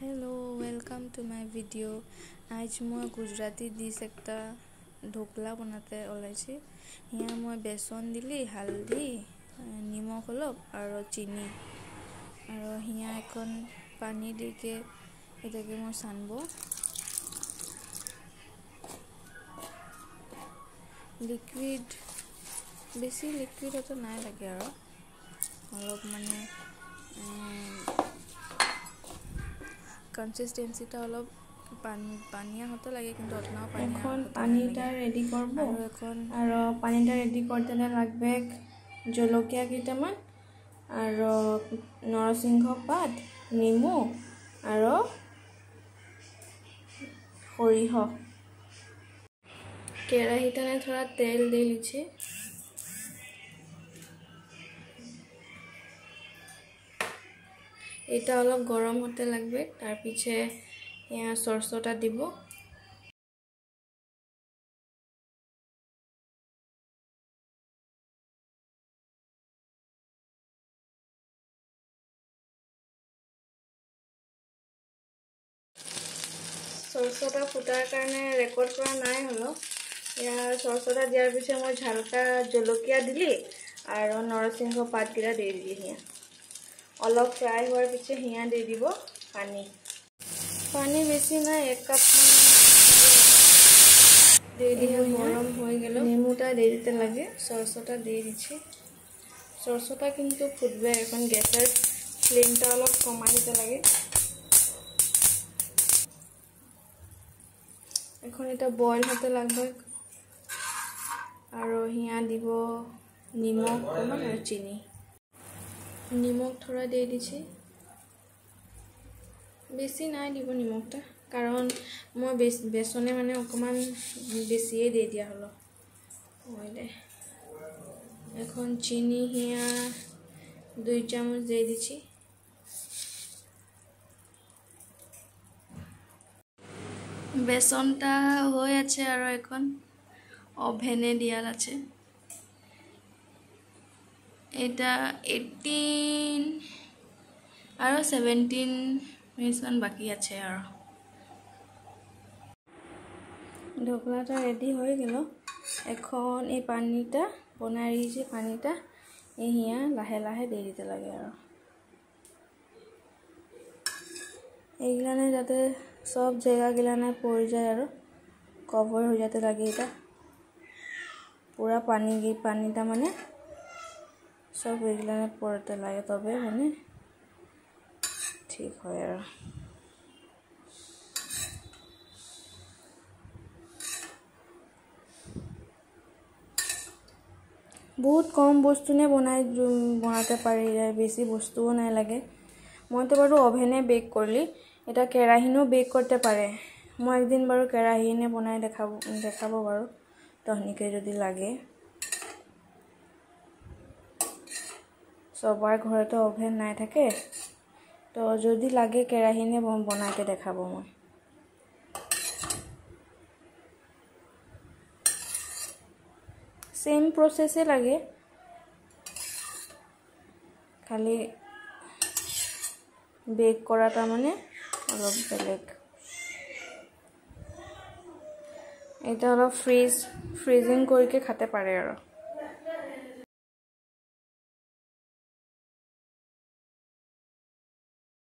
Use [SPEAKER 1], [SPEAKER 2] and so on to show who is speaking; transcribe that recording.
[SPEAKER 1] Hello welcome to my video. आज मैं Gujarati dish एक ढोकला बनाते ओलाइछि। यहाँ मैं बेसन दिली हालदी निमक अलप और चीनी और यहाँ एखन पानी दी के एटाके मैं सानबो। लिक्विड बेसि लिक्विड तो ना लगे अलप माने कन्सिस्टेंसीटा अलप पानिया होते लगे किन्तु अतना
[SPEAKER 2] पानीटा रेडी करबो और पानीटा रेडी करते लागबे जलकिया केटामान और नरसिंह पात नेमु और सरिह केराहीटाने थोड़ा तेल दे लीछे। এটা অলপ গরম হতে লাগবে তার পিছে यहाँ সরষটা দিব। সরষটা ফুটার কারণে রেকর্ড করা নাই হলো। यहाँ সরষটা দিয়ার পিছে মই ঝালকা জলকিয়া দিলি আর নরসিংহ পাতকিটা দিয়ে দিলি। यहाँ अलग फ्राई होर पीछे हिया दे दी पानी बेसि ना 1 कप दे दी गरम हो गल। नेमुटा दे दीते लगे सरसटा दे दीछे। सरसटा किन्तु फुटबे एखन गैसर फ्लेमटा अलग कमा दीते लगे। एखन एटा बॉयल होते लागबे और हिया দিব निमक कमान और चीनी। निमक थोड़ा दे दीछे बेसि ना दी निमकटा कारण मैं बेसने माने अकमान बेसिए दे दिया हलो। एखन चीनी हिया 2 चामच दे दीछी। बेसनटा होय आछे और एखन ओभेने दियाल आछे। এটা 18 और 17 मिनिट्स मान बाकी আছে और ढोकलाटा रेडी हो गल। এখন এই পানিটা বনাই রিছে পানিটা এই হিয়া লাহে লাহে দিয়ে দিতে লাগে আর এইগুলানে যাতে সব জায়গা গিলানে পড়ে যায় আর কভার হয়ে যেতে লাগে। এটা পুরা পানিটা মানে सब एगुलाने पड़ते लगे तबे माने ठीक है। बहुत कम बस्तु ने बनाते पारि बेसि बस्तुओ ना लगे। मैं तो बारू ओभेने बेक करली एटा केराहीनो बेक करते पारे। मैं एक दिन बारू केराहीने बनाई देखाबो बारू तहनिके जदि लागे। सबार घर तो ओभेन ना थाके तो जदि लागे केराहीने बना के देखाबो। मैं सेम प्रोसेसे लगे खाली बेक कराटा माने अलग बेलेग। এটা অলপ फ्रीजिंग करके खाते पारे।